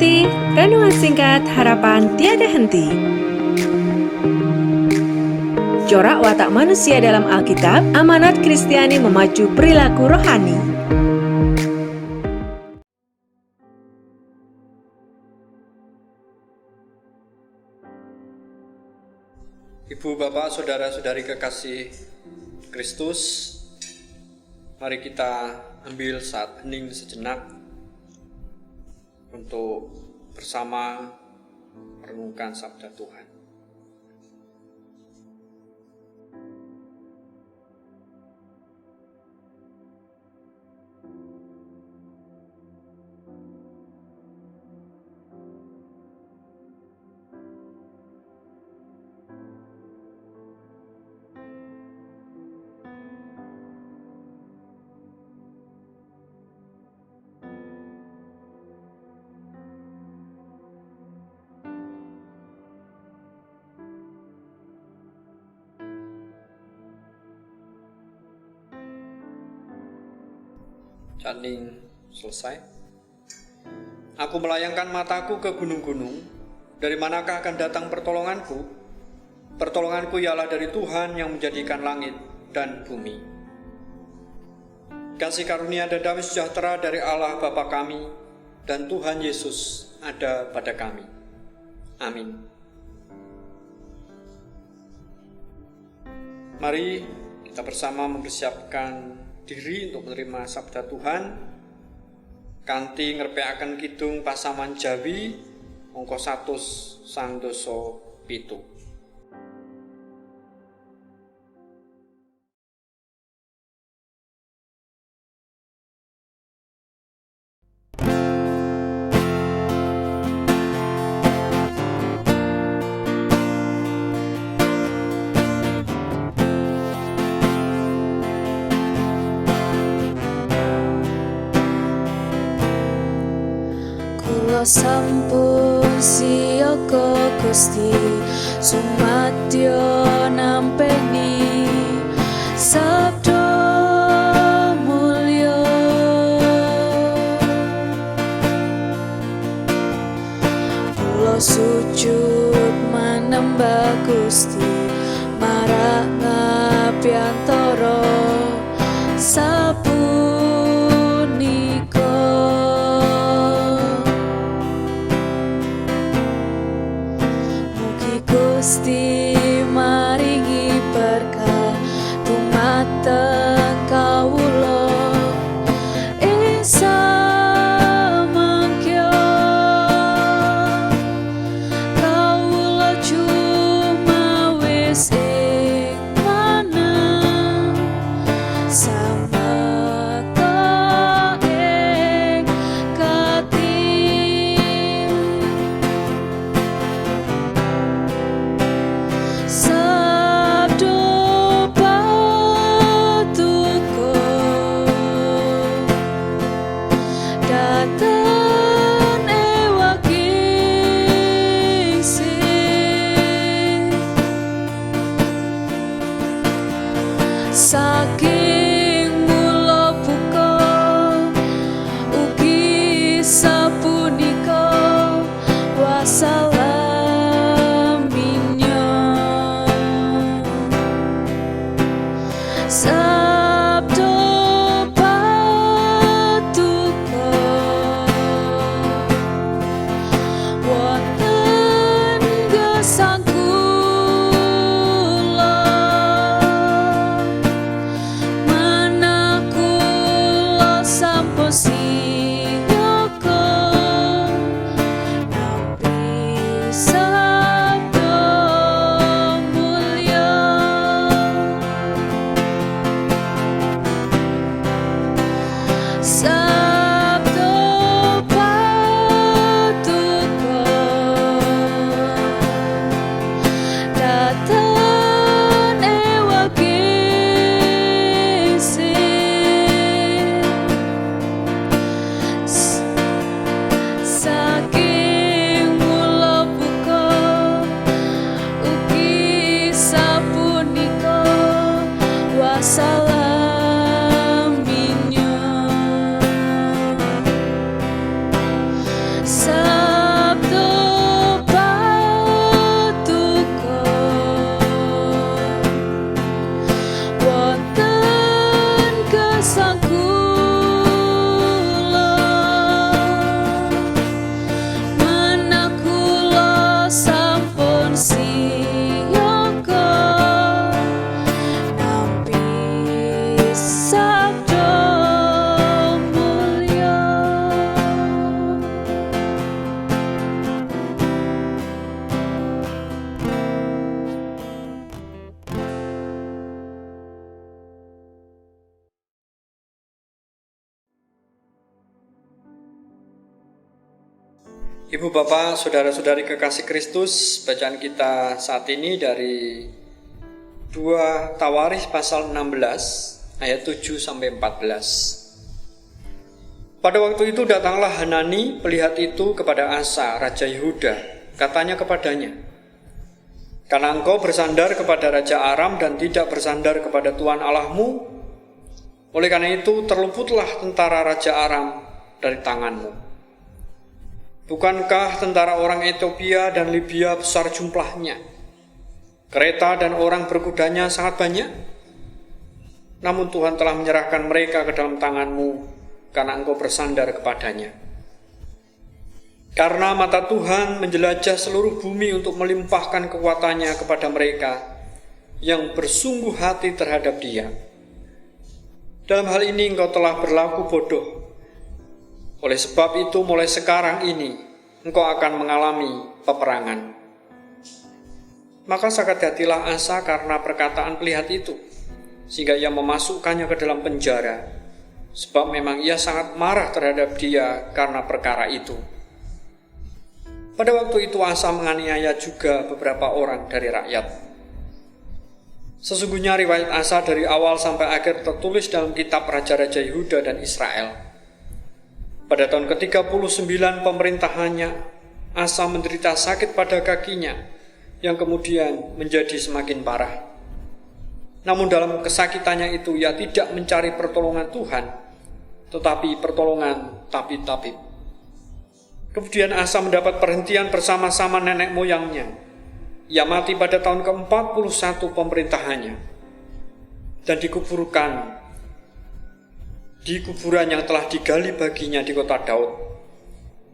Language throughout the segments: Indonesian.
ikuti renungan singkat harapan tiada henti. Corak watak manusia dalam Alkitab, amanat Kristiani memacu perilaku rohani. Ibu, Bapak, Saudara-saudari kekasih Kristus, mari kita ambil saat hening sejenak untuk bersama merenungkan sabda Tuhan. Hening selesai. Aku melayangkan mataku ke gunung-gunung. Dari manakah akan datang pertolonganku? Pertolonganku ialah dari Tuhan yang menjadikan langit dan bumi. Kasih karunia dan damai sejahtera dari Allah Bapa kami dan Tuhan Yesus ada pada kami. Amin. Mari kita bersama mempersiapkan diri untuk menerima sabda Tuhan. Kanthi ngerpeaken kidung pasaman Jawi angka 107. Kula sampun siyaka Gusti sumadyo nampeni sabda mulya. Kula sujud manembah Gusti marang ngabiyantara Gusti maringi berkah dumateng kawula ing samangkya. Kawula cumawis ing manah samaka ing kati. Ibu bapak, saudara-saudari kekasih Kristus, bacaan kita saat ini dari 2 Tawarikh pasal 16 ayat 7-14. Pada waktu itu datanglah Hanani, pelihat itu kepada Asa, raja Yehuda. Katanya kepadanya, karena engkau bersandar kepada Raja Aram dan tidak bersandar kepada Tuhan Allahmu, oleh karena itu terluputlah tentara Raja Aram dari tanganmu. Bukankah tentara orang Ethiopia dan Libya besar jumlahnya? Kereta dan orang berkudanya sangat banyak? Namun Tuhan telah menyerahkan mereka ke dalam tanganmu karena engkau bersandar kepadanya. Karena mata Tuhan menjelajah seluruh bumi untuk melimpahkan kekuatannya kepada mereka yang bersungguh hati terhadap Dia. Dalam hal ini engkau telah berlaku bodoh. Oleh sebab itu mulai sekarang ini engkau akan mengalami peperangan. Maka sakit hatilah Asa karena perkataan pelihat itu, sehingga ia memasukkannya ke dalam penjara, sebab memang ia sangat marah terhadap dia karena perkara itu. Pada waktu itu Asa menganiaya juga beberapa orang dari rakyat. Sesungguhnya riwayat Asa dari awal sampai akhir tertulis dalam kitab Raja-Raja Yehuda dan Israel. Pada tahun ke-39 pemerintahannya, Asa menderita sakit pada kakinya, yang kemudian menjadi semakin parah. Namun dalam kesakitannya itu ia tidak mencari pertolongan Tuhan, tetapi pertolongan tabib-tabib. Kemudian Asa mendapat perhentian bersama-sama nenek moyangnya. Ia mati pada tahun ke-41 pemerintahannya dan dikuburkan di kuburan yang telah digali baginya di kota Daud.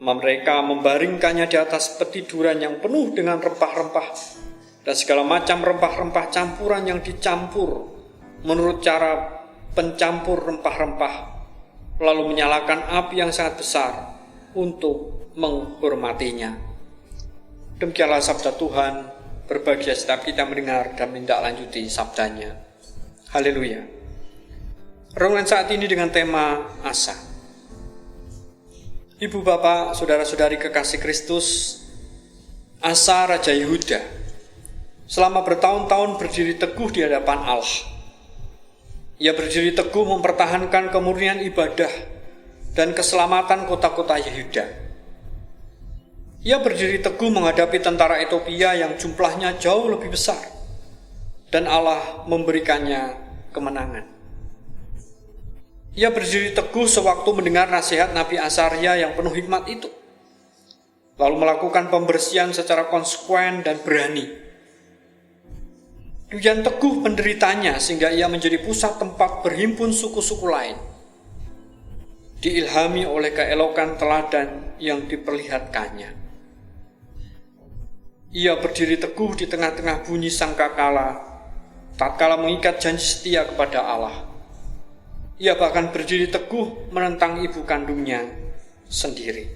Mereka membaringkannya di atas petiduran yang penuh dengan rempah-rempah dan segala macam rempah-rempah campuran yang dicampur menurut cara pencampur rempah-rempah, lalu menyalakan api yang sangat besar untuk menghormatinya. Demikianlah sabda Tuhan. Berbahagia setiap kita mendengar dan menindaklanjuti sabdanya. Haleluya. Renungan saat ini dengan tema Asa. Ibu bapak, saudara-saudari kekasih Kristus, Asa Raja Yehuda selama bertahun-tahun berdiri teguh di hadapan Allah. Ia berdiri teguh mempertahankan kemurnian ibadah dan keselamatan kota-kota Yehuda. Ia berdiri teguh menghadapi tentara Ethiopia yang jumlahnya jauh lebih besar, dan Allah memberikannya kemenangan. Ia berdiri teguh sewaktu mendengar nasihat Nabi Asaria yang penuh hikmat itu, lalu melakukan pembersihan secara konsekuen dan berani. Demikian teguh penderitanya sehingga ia menjadi pusat tempat berhimpun suku-suku lain, diilhami oleh keelokan teladan yang diperlihatkannya. Ia berdiri teguh di tengah-tengah bunyi sangkakala, tatkala mengikat janji setia kepada Allah. Ia bahkan berdiri teguh menentang ibu kandungnya sendiri.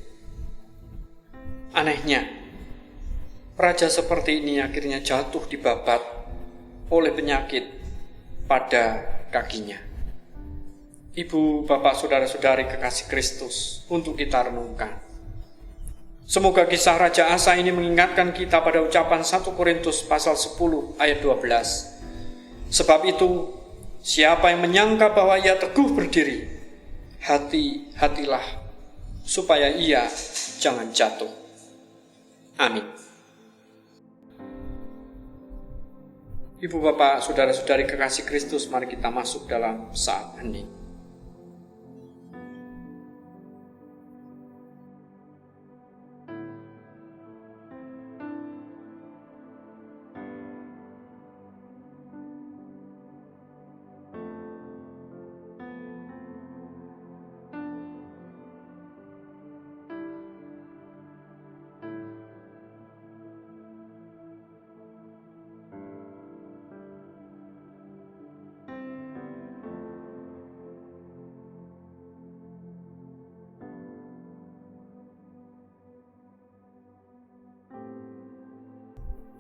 Anehnya, raja seperti ini akhirnya jatuh dibabat oleh penyakit pada kakinya. Ibu, bapak, saudara-saudari kekasih Kristus, untuk kita renungkan. Semoga kisah Raja Asa ini mengingatkan kita pada ucapan 1 Korintus pasal 10 ayat 12. Sebab itu, siapa yang menyangka bahwa ia teguh berdiri, hati-hatilah supaya ia jangan jatuh. Amin. Ibu bapak, saudara-saudari kekasih Kristus, mari kita masuk dalam saat hening.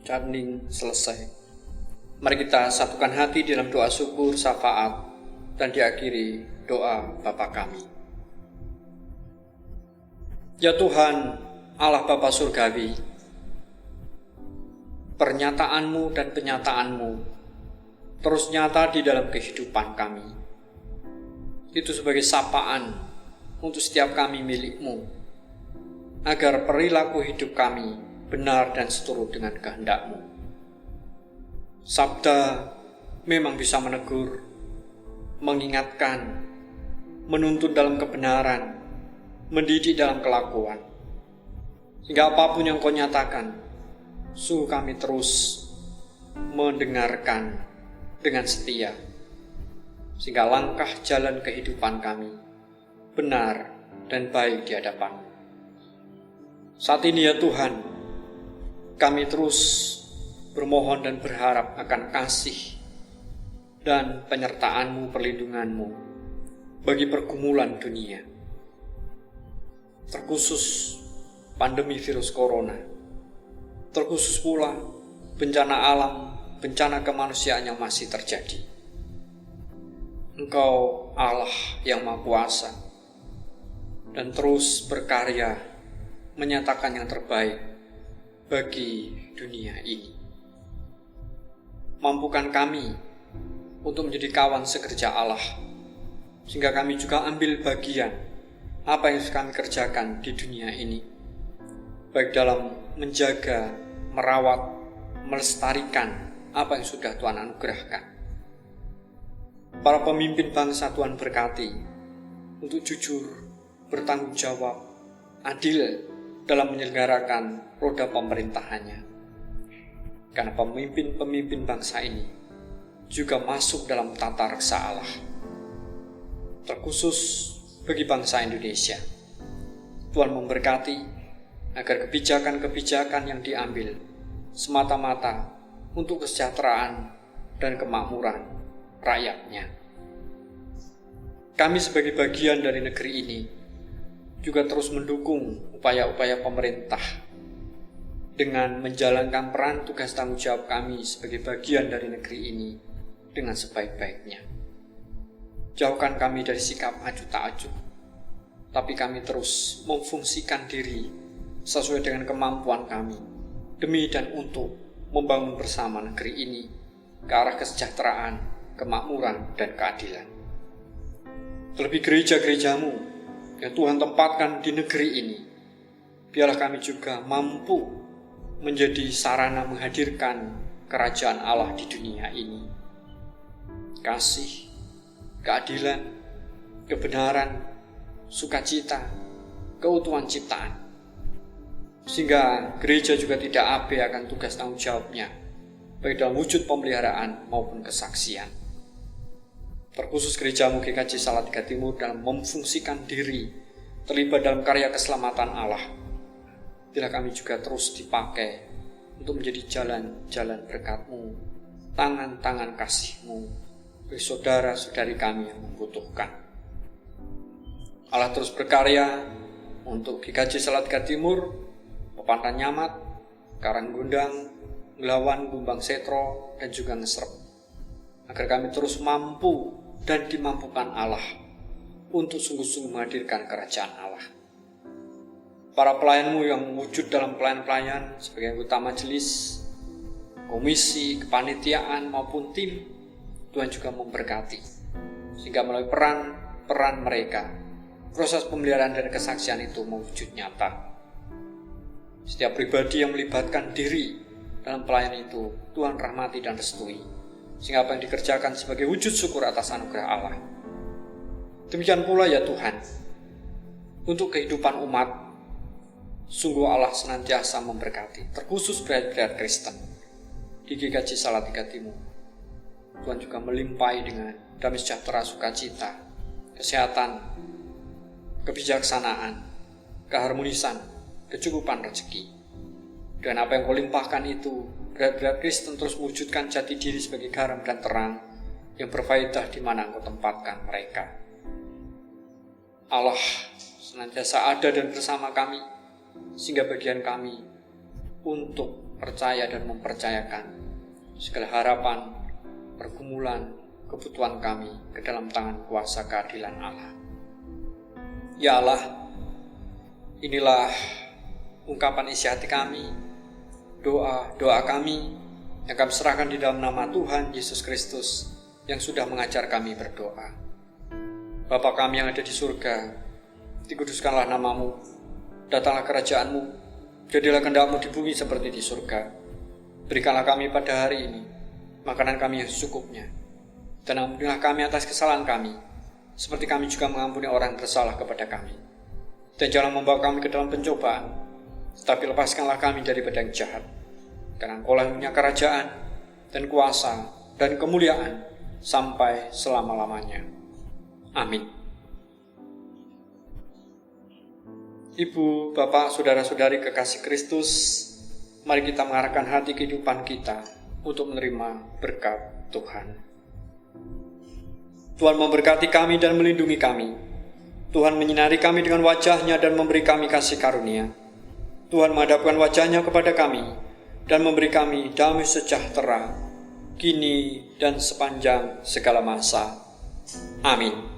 Hening selesai. Mari kita satukan hati dalam doa syukur, syafaat, dan diakhiri doa Bapa kami. Ya Tuhan, Allah Bapa Surgawi, pernyataan-Mu dan penyataan-Mu terus nyata di dalam kehidupan kami. Itu sebagai sapaan untuk setiap kami milik-Mu, agar perilaku hidup kami benar dan seturut dengan kehendak-Mu. Sabda memang bisa menegur, mengingatkan, menuntun dalam kebenaran, mendidik dalam kelakuan. Sehingga apapun yang Kau nyatakan, sungguh kami terus mendengarkan dengan setia, sehingga langkah jalan kehidupan kami benar dan baik di hadapan-Mu. Saat ini ya Tuhan, kami terus bermohon dan berharap akan kasih dan penyertaan-Mu, perlindungan-Mu bagi pergumulan dunia, terkhusus pandemi virus corona, terkhusus pula bencana alam, bencana kemanusiaan yang masih terjadi. Engkau Allah yang Maha Kuasa dan terus berkarya menyatakan yang terbaik bagi dunia ini. Mampukan kami untuk menjadi kawan sekerja Allah, sehingga kami juga ambil bagian apa yang kami kerjakan di dunia ini, baik dalam menjaga, merawat, melestarikan apa yang sudah Tuhan anugerahkan. Para pemimpin bangsa Tuhan berkati untuk jujur, bertanggung jawab, adil dalam menyelenggarakan roda pemerintahannya. Karena pemimpin-pemimpin bangsa ini juga masuk dalam tata reksa Allah, terkhusus bagi bangsa Indonesia. Tuhan memberkati agar kebijakan-kebijakan yang diambil semata-mata untuk kesejahteraan dan kemakmuran rakyatnya. Kami sebagai bagian dari negeri ini juga terus mendukung upaya-upaya pemerintah dengan menjalankan peran tugas tanggung jawab kami sebagai bagian dari negeri ini dengan sebaik-baiknya. Jauhkan kami dari sikap aju tak aju, tapi kami terus memfungsikan diri sesuai dengan kemampuan kami demi dan untuk membangun bersama negeri ini ke arah kesejahteraan, kemakmuran, dan keadilan. Terlebih gereja-gereja-Mu yang Tuhan tempatkan di negeri ini, biarlah kami juga mampu menjadi sarana menghadirkan kerajaan Allah di dunia ini. Kasih, keadilan, kebenaran, sukacita, keutuhan ciptaan. Sehingga gereja juga tidak abai akan tugas tanggung jawabnya, baik dalam wujud pemeliharaan maupun kesaksian. Terkhusus gereja-Mu GKJ Salatiga Timur dalam memfungsikan diri terlibat dalam karya keselamatan Allah. Bila kami juga terus dipakai untuk menjadi jalan-jalan berkat-Mu, tangan-tangan kasih-Mu bagi saudara-saudari kami yang membutuhkan. Allah terus berkarya untuk GKJ Salatiga Timur, Pepantan Nyamat, Karanggundang, Ngelawan, Gumbang Setro, dan juga Ngesrep, agar kami terus mampu dan dimampukan Allah untuk sungguh-sungguh menghadirkan kerajaan Allah. Para pelayan-Mu yang wujud dalam pelayan-pelayan sebagai anggota majelis, komisi, kepanitiaan maupun tim, Tuhan juga memberkati, sehingga melalui peran mereka, proses pemeliharaan dan kesaksian itu mewujud nyata. Setiap pribadi yang melibatkan diri dalam pelayanan itu, Tuhan rahmati dan restui, sehingga apa yang dikerjakan sebagai wujud syukur atas anugerah Allah. Demikian pula ya Tuhan, untuk kehidupan umat, sungguh Allah senantiasa memberkati, terkhusus berat-berat Kristen di GKJ Salatiga Timur. Tuhan juga melimpahi dengan damai sejahtera, sukacita, kesehatan, kebijaksanaan, keharmonisan, kecukupan rezeki. Dan apa yang Kau limpahkan itu, berat-berat Kristen terus mewujudkan jati diri sebagai garam dan terang yang berfaedah di mana Engkau tempatkan mereka. Allah senantiasa ada dan bersama kami, sehingga bagian kami untuk percaya dan mempercayakan segala harapan, pergumulan, kebutuhan kami ke dalam tangan kuasa keadilan Allah. Ya Allah, inilah ungkapan isi hati kami, doa kami yang kami serahkan di dalam nama Tuhan Yesus Kristus yang sudah mengajar kami berdoa. Bapa kami yang ada di surga, dikuduskanlah namamu, datanglah kerajaanmu, jadilah kehendak-mu di bumi seperti di surga. Berikanlah kami pada hari ini makanan kami yang secukupnya, dan ampunilah kami atas kesalahan kami, seperti kami juga mengampuni orang bersalah kepada kami. Dan jangan membawa kami ke dalam pencobaan, tetapi lepaskanlah kami daripada yang jahat. Karena Engkau-lah yang punya kerajaan, dan kuasa, dan kemuliaan, sampai selama-lamanya. Amin. Ibu, Bapak, Saudara-saudari kekasih Kristus, mari kita mengarahkan hati kehidupan kita untuk menerima berkat Tuhan. Tuhan memberkati kami dan melindungi kami. Tuhan menyinari kami dengan wajah-Nya dan memberi kami kasih karunia. Tuhan menghadapkan wajah-Nya kepada kami dan memberi kami damai sejahtera, kini dan sepanjang segala masa. Amin.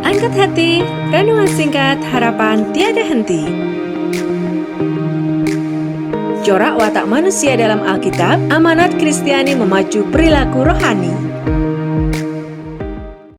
Angkat hati, renungan singkat harapan tiada henti. Corak watak manusia dalam Alkitab, amanat Kristiani memacu perilaku rohani.